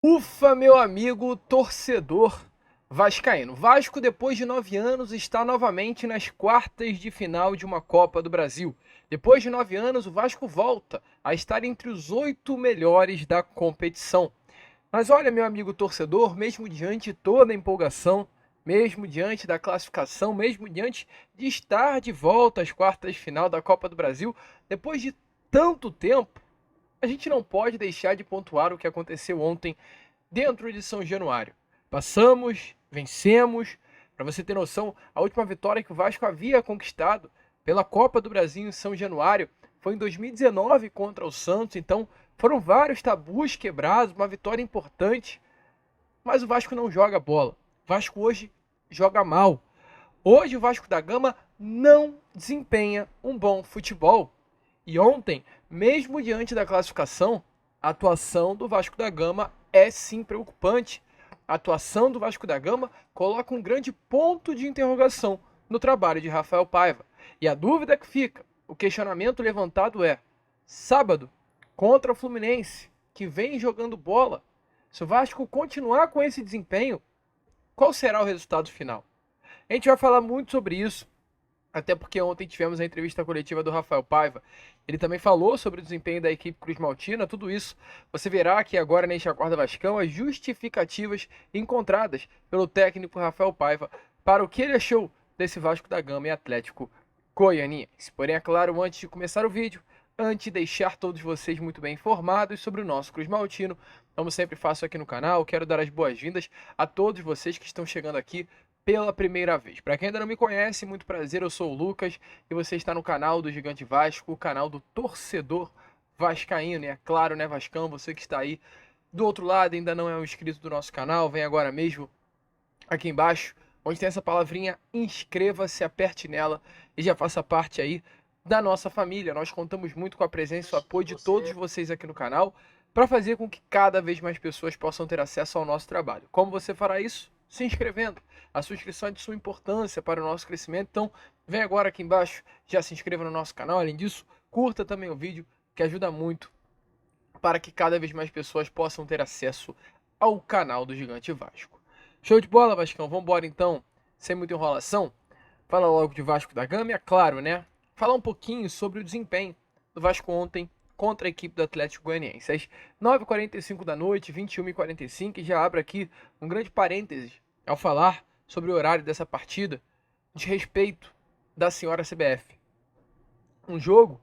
Ufa, meu amigo torcedor vascaíno. Vasco, depois de 9 anos, está novamente nas quartas de final de uma Copa do Brasil. Depois de 9 anos, o Vasco volta a estar entre os 8 melhores da competição. Mas olha, meu amigo torcedor, mesmo diante de toda a empolgação, mesmo diante da classificação, mesmo diante de estar de volta às quartas de final da Copa do Brasil, depois de tanto tempo, a gente não pode deixar de pontuar o que aconteceu ontem dentro de São Januário. Passamos, vencemos. Para você ter noção, a última vitória que o Vasco havia conquistado pela Copa do Brasil em São Januário foi em 2019 contra o Santos. Então foram vários tabus quebrados, uma vitória importante. Mas o Vasco não joga bola. O Vasco hoje joga mal. Hoje o Vasco da Gama não desempenha um bom futebol. E ontem, mesmo diante da classificação, a atuação do Vasco da Gama é sim preocupante. A atuação do Vasco da Gama coloca um grande ponto de interrogação no trabalho de Rafael Paiva. E a dúvida que fica, o questionamento levantado é: sábado, contra o Fluminense, que vem jogando bola, se o Vasco continuar com esse desempenho, qual será o resultado final? A gente vai falar muito sobre isso, até porque ontem tivemos a entrevista coletiva do Rafael Paiva. Ele também falou sobre o desempenho da equipe Cruz Maltina, tudo isso você verá aqui agora neste Acorda Vascão, as justificativas encontradas pelo técnico Rafael Paiva para o que ele achou desse Vasco da Gama e Atlético Goianiense. Porém, é claro, antes de começar o vídeo, antes de deixar todos vocês muito bem informados sobre o nosso Cruz Maltino, como sempre faço aqui no canal, quero dar as boas-vindas a todos vocês que estão chegando aqui pela primeira vez. Para quem ainda não me conhece, muito prazer, eu sou o Lucas e você está no canal do Gigante Vasco, o canal do torcedor vascaíno. E é claro, né, Vascão, você que está aí do outro lado, ainda não é um inscrito do nosso canal, vem agora mesmo aqui embaixo, onde tem essa palavrinha inscreva-se, aperte nela e já faça parte aí da nossa família. Nós contamos muito com a presença e o apoio de todos vocês aqui no canal para fazer com que cada vez mais pessoas possam ter acesso ao nosso trabalho. Como você fará isso? Se inscrevendo. A sua inscrição é de sua importância para o nosso crescimento, então vem agora aqui embaixo, já se inscreva no nosso canal. Além disso, curta também o vídeo, que ajuda muito para que cada vez mais pessoas possam ter acesso ao canal do Gigante Vasco. Show de bola, Vascão? Vamos embora então, sem muita enrolação. Fala logo de Vasco da Gama e, é claro, né? Falar um pouquinho sobre o desempenho do Vasco ontem contra a equipe do Atlético Goianiense. Às 9h45 da noite, 21h45, e já abro aqui um grande parênteses ao falar sobre o horário dessa partida, de respeito da senhora CBF. Um jogo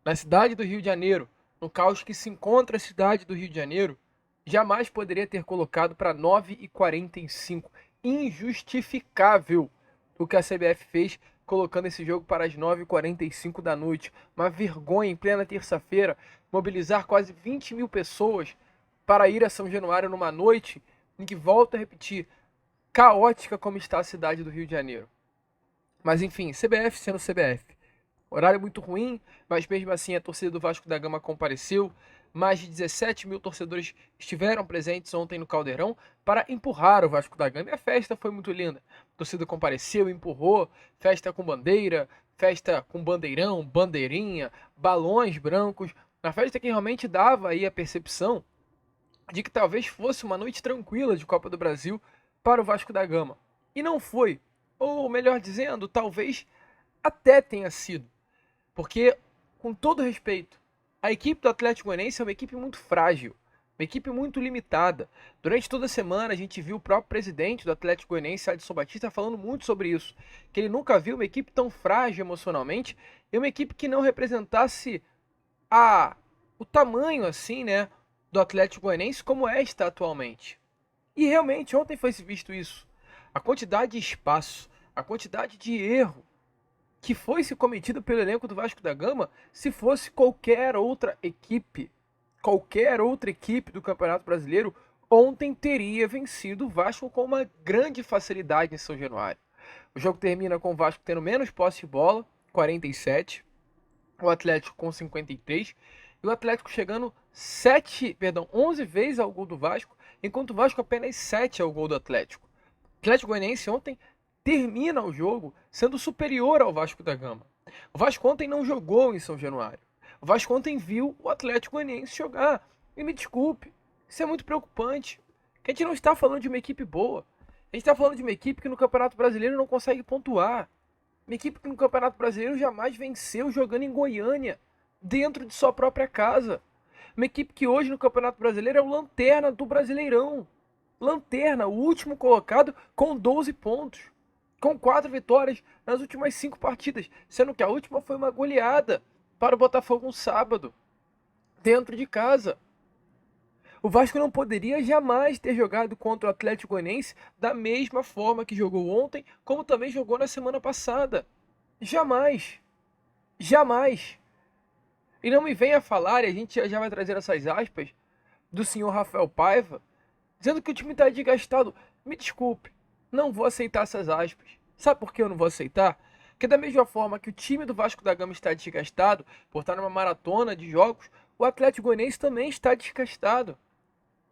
na cidade do Rio de Janeiro, no caos que se encontra a cidade do Rio de Janeiro, jamais poderia ter colocado para 9h45. Injustificável o que a CBF fez colocando esse jogo para as 9h45 da noite. Uma vergonha em plena terça-feira mobilizar quase 20 mil pessoas para ir a São Januário numa noite em que, volto a repetir, caótica como está a cidade do Rio de Janeiro. Mas enfim, CBF sendo CBF. Horário muito ruim, mas mesmo assim a torcida do Vasco da Gama compareceu. Mais de 17 mil torcedores estiveram presentes ontem no Caldeirão para empurrar o Vasco da Gama. E a festa foi muito linda. A torcida compareceu, empurrou, festa com bandeira, festa com bandeirão, bandeirinha, balões brancos. Uma festa que realmente dava aí a percepção de que talvez fosse uma noite tranquila de Copa do Brasil para o Vasco da Gama. E não foi. Ou melhor dizendo, talvez até tenha sido. Porque, com todo respeito, a equipe do Atlético Goianiense é uma equipe muito frágil, uma equipe muito limitada. Durante toda a semana a gente viu o próprio presidente do Atlético Goianiense, Adson Batista, falando muito sobre isso, que ele nunca viu uma equipe tão frágil emocionalmente e uma equipe que não representasse o tamanho assim, né, do Atlético Goianiense como esta atualmente. E realmente ontem foi visto isso. A quantidade de espaço, a quantidade de erro que foi se cometido pelo elenco do Vasco da Gama, se fosse qualquer outra equipe do Campeonato Brasileiro, ontem teria vencido o Vasco com uma grande facilidade em São Januário. O jogo termina com o Vasco tendo menos posse de bola, 47, o Atlético com 53, e o Atlético chegando 11 vezes ao gol do Vasco, enquanto o Vasco apenas 7 ao gol do Atlético. O Atlético Goianiense ontem termina o jogo sendo superior ao Vasco da Gama. O Vasco ontem não jogou em São Januário. O Vasco ontem viu o Atlético Goianiense jogar. E me desculpe, isso é muito preocupante. Que a gente não está falando de uma equipe boa. A gente está falando de uma equipe que no Campeonato Brasileiro não consegue pontuar. Uma equipe que no Campeonato Brasileiro jamais venceu jogando em Goiânia, dentro de sua própria casa. Uma equipe que hoje no Campeonato Brasileiro é o lanterna do Brasileirão. Lanterna, o último colocado com 12 pontos. Com 4 vitórias nas últimas 5 partidas. Sendo que a última foi uma goleada para o Botafogo no sábado. Dentro de casa. O Vasco não poderia jamais ter jogado contra o Atlético Goianiense da mesma forma que jogou ontem, como também jogou na semana passada. Jamais. Jamais. E não me venha falar, e a gente já vai trazer essas aspas, do senhor Rafael Paiva, dizendo que o time está desgastado. Me desculpe, não vou aceitar essas aspas. Sabe por que eu não vou aceitar? Porque da mesma forma que o time do Vasco da Gama está desgastado, por estar numa maratona de jogos, o Atlético Goianiense também está desgastado.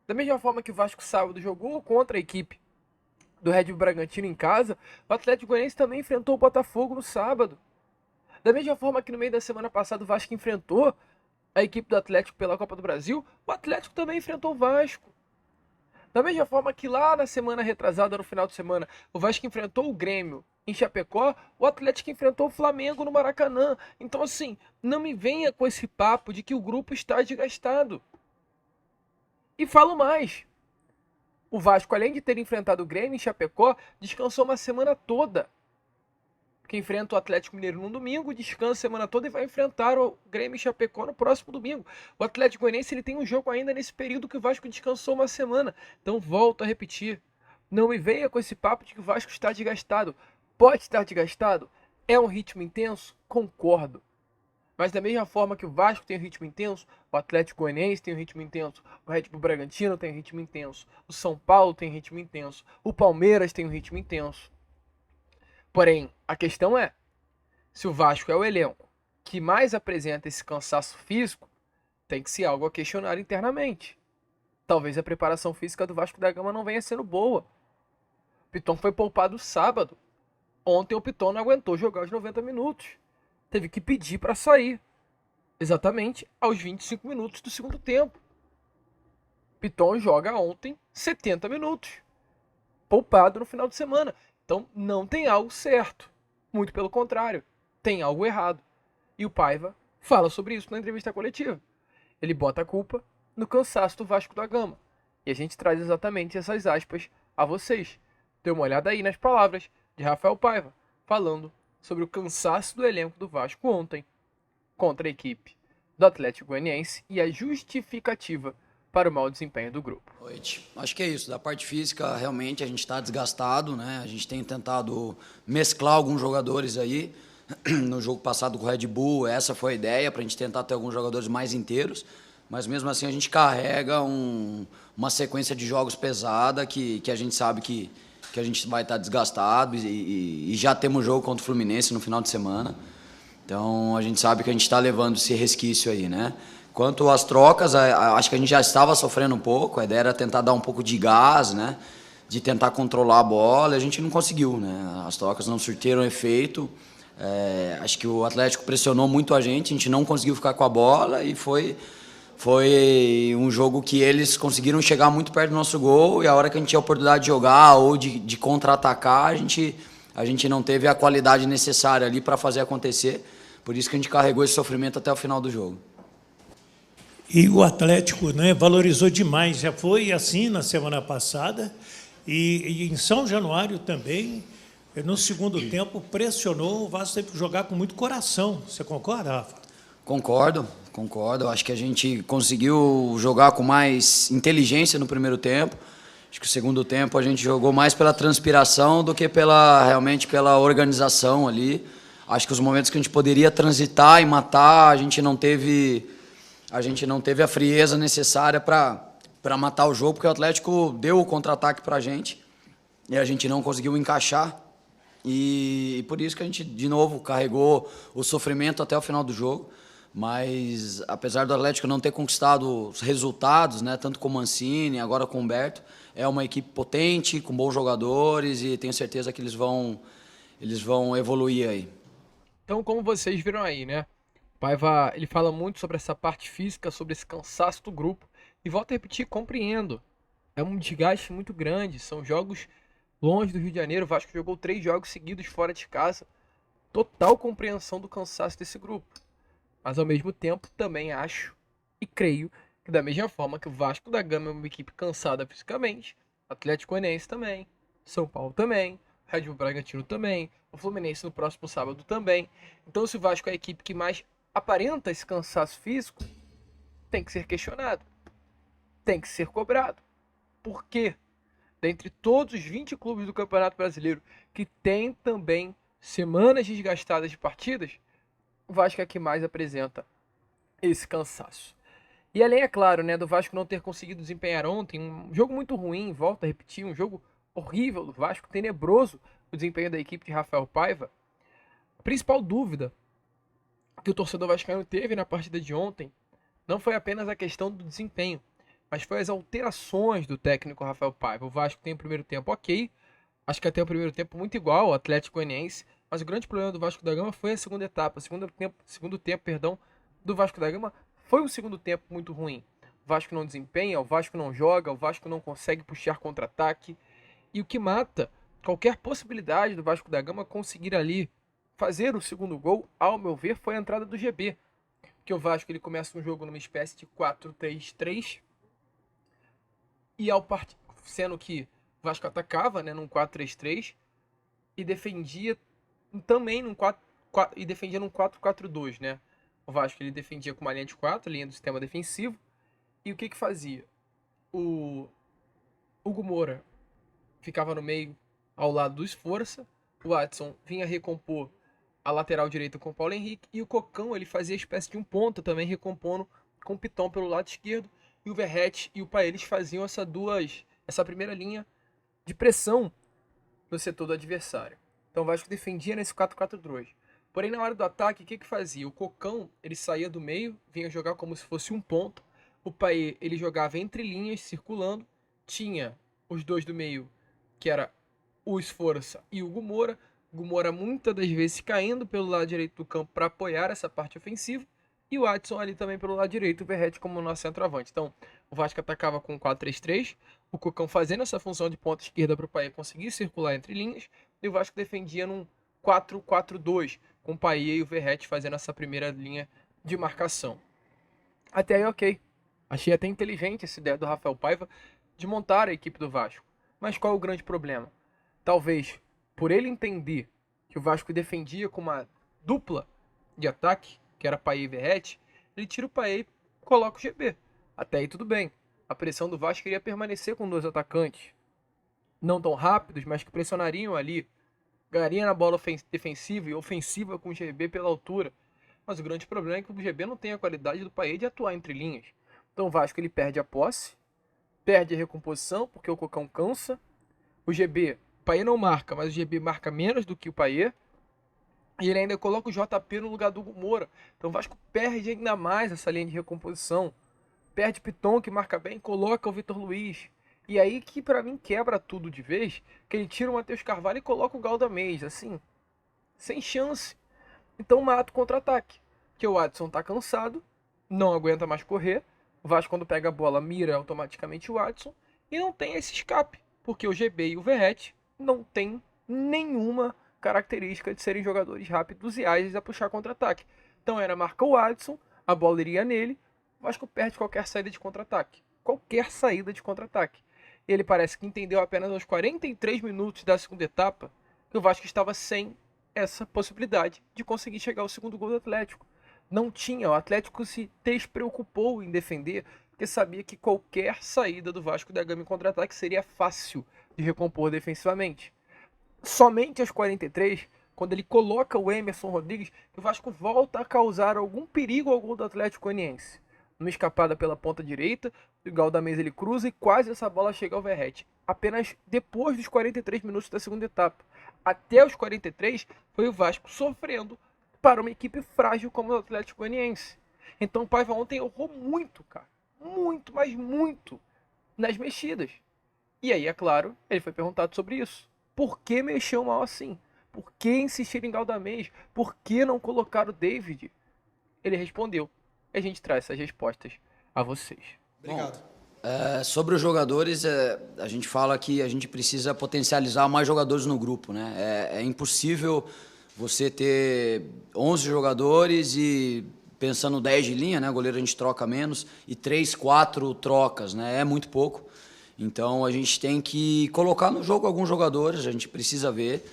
Da mesma forma que o Vasco sábado jogou contra a equipe do Red Bull Bragantino em casa, o Atlético Goianiense também enfrentou o Botafogo no sábado. Da mesma forma que no meio da semana passada o Vasco enfrentou a equipe do Atlético pela Copa do Brasil, o Atlético também enfrentou o Vasco. Da mesma forma que lá na semana retrasada, no final de semana, o Vasco enfrentou o Grêmio em Chapecó, o Atlético enfrentou o Flamengo no Maracanã. Então assim, não me venha com esse papo de que o grupo está desgastado. E falo mais. O Vasco, além de ter enfrentado o Grêmio em Chapecó, descansou uma semana toda. Que enfrenta o Atlético Mineiro no domingo, descansa a semana toda e vai enfrentar o Grêmio em Chapecó no próximo domingo. O Atlético Goianiense ele tem um jogo ainda nesse período que o Vasco descansou uma semana. Então volto a repetir. Não me venha com esse papo de que o Vasco está desgastado. Pode estar desgastado? É um ritmo intenso? Concordo. Mas da mesma forma que o Vasco tem um ritmo intenso, o Atlético Goianiense tem um ritmo intenso, o Red Bull Bragantino tem um ritmo intenso, o São Paulo tem um ritmo intenso, o Palmeiras tem um ritmo intenso. Porém, a questão é, se o Vasco é o elenco que mais apresenta esse cansaço físico, tem que ser algo a questionar internamente. Talvez a preparação física do Vasco da Gama não venha sendo boa. O Piton foi poupado sábado. Ontem o Piton não aguentou jogar os 90 minutos. Teve que pedir para sair. Exatamente aos 25 minutos do segundo tempo. Piton joga ontem 70 minutos. Poupado no final de semana. Então não tem algo certo. Muito pelo contrário. Tem algo errado. E o Paiva fala sobre isso na entrevista coletiva. Ele bota a culpa no cansaço do Vasco da Gama. E a gente traz exatamente essas aspas a vocês. Dê uma olhada aí nas palavras de Rafael Paiva, falando sobre o cansaço do elenco do Vasco ontem contra a equipe do Atlético Goianiense e a justificativa para o mau desempenho do grupo. Noite. Acho que é isso. Da parte física, realmente a gente está desgastado, né? A gente tem tentado mesclar alguns jogadores aí. No jogo passado com o Red Bull, essa foi a ideia, para a gente tentar ter alguns jogadores mais inteiros. Mas mesmo assim a gente carrega uma sequência de jogos pesada que a gente sabe que a gente vai estar desgastado e já temos jogo contra o Fluminense no final de semana. Então a gente sabe que a gente está levando esse resquício aí, né? Quanto às trocas, acho que a gente já estava sofrendo um pouco, a ideia era tentar dar um pouco de gás, né? De tentar controlar a bola, e a gente não conseguiu, né? As trocas não surtiram efeito. Acho que o Atlético pressionou muito a gente não conseguiu ficar com a bola e foi um jogo que eles conseguiram chegar muito perto do nosso gol e a hora que a gente tinha a oportunidade de jogar ou de contra-atacar, a gente não teve a qualidade necessária ali para fazer acontecer. Por isso que a gente carregou esse sofrimento até o final do jogo. E o Atlético, né, valorizou demais, já foi assim na semana passada e em São Januário também, no segundo tempo, pressionou, o Vasco teve que jogar com muito coração. Você concorda, Rafa? Concordo. Acho que a gente conseguiu jogar com mais inteligência no primeiro tempo. Acho que o segundo tempo a gente jogou mais pela transpiração do que realmente pela organização ali. Acho que os momentos que a gente poderia transitar e matar, a gente não teve a frieza necessária para matar o jogo, porque o Atlético deu o contra-ataque para a gente e a gente não conseguiu encaixar. E por isso que a gente, de novo, carregou o sofrimento até o final do jogo. Mas, apesar do Atlético não ter conquistado os resultados, né, tanto com o Mancini, agora com o Humberto, é uma equipe potente, com bons jogadores e tenho certeza que eles vão evoluir aí. Então, como vocês viram aí, né? O Paiva, ele fala muito sobre essa parte física, sobre esse cansaço do grupo. E volto a repetir, compreendo. É um desgaste muito grande. São jogos longe do Rio de Janeiro. O Vasco jogou 3 jogos seguidos fora de casa. Total compreensão do cansaço desse grupo. Mas ao mesmo tempo também acho e creio que da mesma forma que o Vasco da Gama é uma equipe cansada fisicamente, Atlético Goianiense também, São Paulo também, Red Bull Bragantino também, o Fluminense no próximo sábado também. Então se o Vasco é a equipe que mais aparenta esse cansaço físico, tem que ser questionado, tem que ser cobrado. Por quê? Dentre todos os 20 clubes do Campeonato Brasileiro que tem também semanas desgastadas de partidas, o Vasco é que mais apresenta esse cansaço. E além, é claro, né, do Vasco não ter conseguido desempenhar ontem um jogo muito ruim, volta a repetir, um jogo horrível do Vasco, tenebroso o desempenho da equipe de Rafael Paiva. A principal dúvida que o torcedor vascaíno teve na partida de ontem não foi apenas a questão do desempenho, mas foi as alterações do técnico Rafael Paiva. O Vasco tem o primeiro tempo ok, acho que até o primeiro tempo muito igual ao Atlético Goianiense, mas o grande problema do Vasco da Gama foi a segunda etapa, segundo tempo do Vasco da Gama foi um segundo tempo muito ruim. O Vasco não desempenha, o Vasco não joga, o Vasco não consegue puxar contra-ataque. E o que mata qualquer possibilidade do Vasco da Gama conseguir ali fazer o segundo gol, ao meu ver, foi a entrada do GB. Que o Vasco ele começa um jogo numa espécie de 4-3-3 e sendo que o Vasco atacava, né, num 4-3-3 e defendia também num 4-4-2, né? O Vasco ele defendia com uma linha de 4, linha do sistema defensivo. E o que fazia? O Hugo Moura ficava no meio, ao lado do Esforça. O Watson vinha recompor a lateral direita com o Paulo Henrique. E o Cocão ele fazia espécie de um ponta, também recompondo com o Piton pelo lado esquerdo. E o Verratti e o Paeles faziam essa primeira linha de pressão no setor do adversário. Então o Vasco defendia nesse 4-4-2. Porém, na hora do ataque, o que fazia? O Cocão, ele saía do meio, vinha jogar como se fosse um ponto. O Paê, ele jogava entre linhas, circulando. Tinha os dois do meio, que era o Esforça e o Hugo Moura. O Hugo Moura muitas das vezes caindo pelo lado direito do campo para apoiar essa parte ofensiva. E o Watson ali também pelo lado direito, o Verratti como nosso centroavante. Então, o Vasco atacava com 4-3-3, o Cocão fazendo essa função de ponta esquerda para o Paê conseguir circular entre linhas. E o Vasco defendia num 4-4-2, com o Paê e o Verratti fazendo essa primeira linha de marcação. Até aí, ok. Achei até inteligente essa ideia do Rafael Paiva de montar a equipe do Vasco. Mas qual é o grande problema? Talvez, por ele entender que o Vasco defendia com uma dupla de ataque, que era Paê e Verratti, ele tira o Paê e coloca o GB. Até aí tudo bem. A pressão do Vasco iria permanecer com 2 atacantes. Não tão rápidos, mas que pressionariam ali. Ganharia na bola defensiva e ofensiva com o GB pela altura. Mas o grande problema é que o GB não tem a qualidade do Paê de atuar entre linhas. Então o Vasco ele perde a posse, perde a recomposição, porque o Cocão cansa. O Paê não marca, mas o GB marca menos do que o Paê. E ele ainda coloca o JP no lugar do Hugo Moura. Então o Vasco perde ainda mais essa linha de recomposição. Perde Piton, que marca bem, coloca o Vitor Luiz. E aí que pra mim quebra tudo de vez, que ele tira o Matheus Carvalho e coloca o Galdamez, assim, sem chance. Então mata o contra-ataque, que o Watson tá cansado, não aguenta mais correr, o Vasco quando pega a bola mira automaticamente o Watson, e não tem esse escape, porque o GB e o Verratti não tem nenhuma característica de serem jogadores rápidos e ágeis a puxar contra-ataque. Então era marca o Watson, a bola iria nele, o Vasco perde qualquer saída de contra-ataque. Qualquer saída de contra-ataque. Ele parece que entendeu apenas aos 43 minutos da segunda etapa que o Vasco estava sem essa possibilidade de conseguir chegar ao segundo gol do Atlético. Não tinha, o Atlético se despreocupou em defender, porque sabia que qualquer saída do Vasco da Gama em contra-ataque seria fácil de recompor defensivamente. Somente aos 43, quando ele coloca o Emerson Rodrigues, que o Vasco volta a causar algum perigo ao gol do Atlético Goianiense. Numa escapada pela ponta direita, o Galdamez ele cruza e quase essa bola chega ao Verratti. Apenas depois dos 43 minutos da segunda etapa. Até os 43 foi o Vasco sofrendo para uma equipe frágil como o Atlético Goianiense. Então o Paiva ontem errou muito, cara. Muito, mas muito nas mexidas. E aí, é claro, ele foi perguntado sobre isso. Por que mexeu mal assim? Por que insistir em Galdamez? Por que não colocar o David? Ele respondeu. E a gente traz essas respostas a vocês. Obrigado. Sobre os jogadores, a gente fala que a gente precisa potencializar mais jogadores no grupo, né? É impossível você ter 11 jogadores e pensando 10 de linha, né? Goleiro a gente troca menos e 3, 4 trocas, né? É muito pouco. Então a gente tem que colocar no jogo alguns jogadores, a gente precisa ver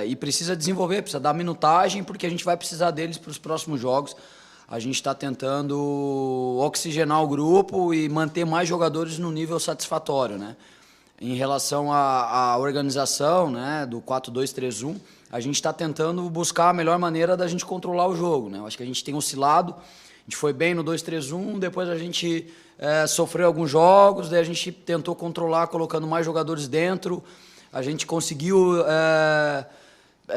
e precisa desenvolver, precisa dar minutagem, porque a gente vai precisar deles para os próximos jogos. A gente está tentando oxigenar o grupo e manter mais jogadores no nível satisfatório, né? Em relação à organização, né, do 4-2-3-1, a gente está tentando buscar a melhor maneira da gente controlar o jogo, né? Eu acho que a gente tem oscilado, a gente foi bem no 2-3-1, depois a gente sofreu alguns jogos, daí a gente tentou controlar colocando mais jogadores dentro, a gente conseguiu...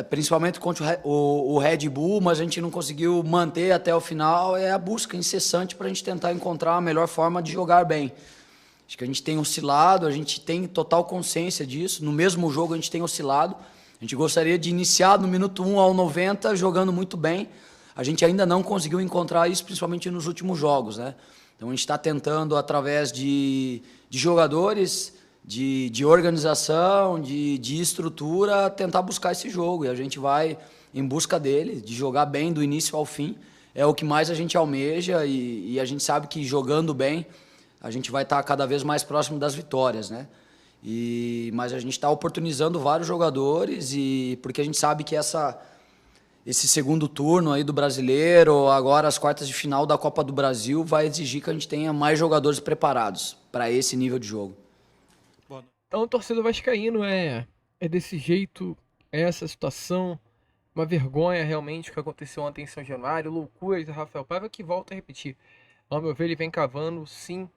principalmente contra o Red Bull, mas a gente não conseguiu manter até o final, é a busca incessante para a gente tentar encontrar a melhor forma de jogar bem. Acho que a gente tem oscilado, a gente tem total consciência disso, no mesmo jogo a gente tem oscilado, a gente gostaria de iniciar no minuto 1 ao 90 jogando muito bem, a gente ainda não conseguiu encontrar isso, principalmente nos últimos jogos, né? Então a gente está tentando, através de jogadores... De organização, de estrutura, tentar buscar esse jogo. E a gente vai em busca dele, de jogar bem do início ao fim. É o que mais a gente almeja e a gente sabe que jogando bem, a gente vai estar cada vez mais próximo das vitórias, né? Mas a gente está oportunizando vários jogadores, porque a gente sabe que esse segundo turno aí do Brasileiro, agora as quartas de final da Copa do Brasil, vai exigir que a gente tenha mais jogadores preparados para esse nível de jogo. Então, o torcedor vascaíno é desse jeito, é essa situação, uma vergonha realmente o que aconteceu ontem em São Januário, loucuras do Rafael Paiva, que volta a repetir. Ao meu ver, ele vem cavando, sim,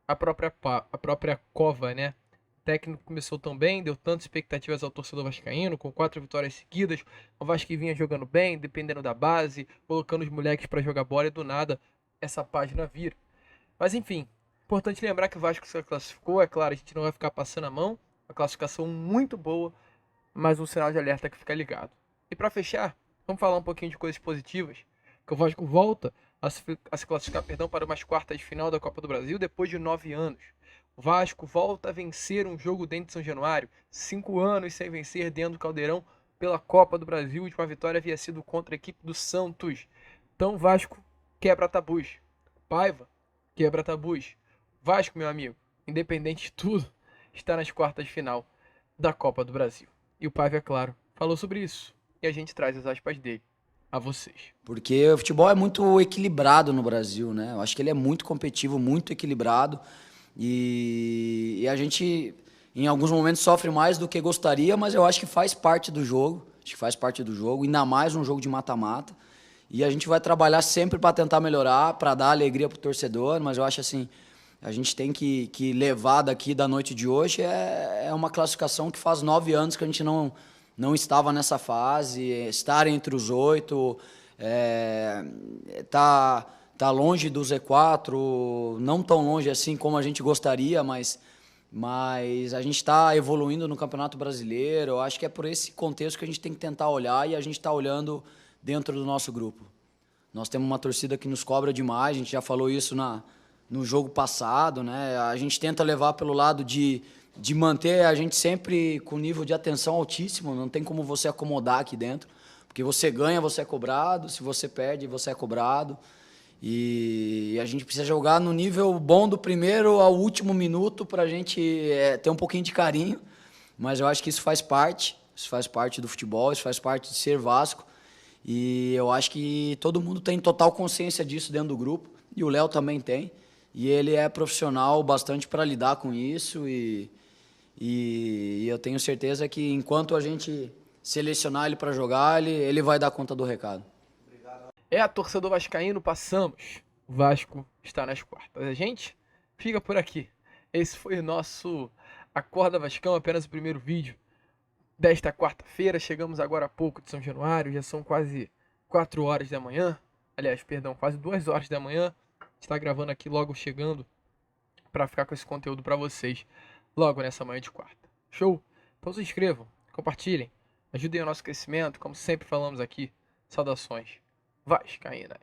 a própria cova, né? O técnico começou tão bem, deu tantas expectativas ao torcedor vascaíno, com 4 vitórias seguidas, o Vasco vinha jogando bem, dependendo da base, colocando os moleques para jogar bola e do nada essa página vira. Mas enfim... Importante lembrar que o Vasco se classificou, é claro, a gente não vai ficar passando a mão, a classificação muito boa, mas um sinal de alerta que fica ligado. E para fechar, vamos falar um pouquinho de coisas positivas, que o Vasco volta a se classificar, para umas quartas de final da Copa do Brasil depois de 9 anos. O Vasco volta a vencer um jogo dentro de São Januário, 5 anos sem vencer dentro do Caldeirão pela Copa do Brasil, a última vitória havia sido contra a equipe do Santos. Então o Vasco quebra tabus. Paiva quebra tabus. Vasco, meu amigo, independente de tudo, está nas quartas de final da Copa do Brasil. E o Paiva, é claro, falou sobre isso. E a gente traz as aspas dele a vocês. Porque o futebol é muito equilibrado no Brasil, né? Eu acho que ele é muito competitivo, muito equilibrado. E a gente, em alguns momentos, sofre mais do que gostaria, mas eu acho que faz parte do jogo. Acho que faz parte do jogo, ainda mais um jogo de mata-mata. E a gente vai trabalhar sempre para tentar melhorar, para dar alegria para o torcedor, mas eu acho assim... A gente tem que levar daqui da noite de hoje é uma classificação que faz 9 anos que a gente não estava nessa fase, estar entre os 8, tá longe do Z4, não tão longe assim como a gente gostaria, mas a gente está evoluindo no Campeonato Brasileiro. Eu acho que é por esse contexto que a gente tem que tentar olhar e a gente está olhando dentro do nosso grupo. Nós temos uma torcida que nos cobra demais, a gente já falou isso no jogo passado, né? A gente tenta levar pelo lado de manter a gente sempre com nível de atenção altíssimo, não tem como você acomodar aqui dentro, porque você ganha, você é cobrado, se você perde, você é cobrado, e a gente precisa jogar no nível bom do primeiro ao último minuto para a gente ter um pouquinho de carinho, mas eu acho que isso faz parte do futebol, isso faz parte de ser Vasco, e eu acho que todo mundo tem total consciência disso dentro do grupo, e o Léo também tem. E ele é profissional bastante para lidar com isso e eu tenho certeza que enquanto a gente selecionar ele para jogar, ele vai dar conta do recado. A torcedor vascaíno, passamos. O Vasco está nas quartas. A gente fica por aqui. Esse foi o nosso Acorda Vascão, apenas o primeiro vídeo desta quarta-feira. Chegamos agora há pouco de São Januário, já são quase 4 horas da manhã. Aliás, perdão, quase 2 horas da manhã. Está gravando aqui logo chegando para ficar com esse conteúdo para vocês logo nessa manhã de quarta. Show? Então se inscrevam, compartilhem, ajudem o nosso crescimento, como sempre falamos aqui. Saudações vascaínas.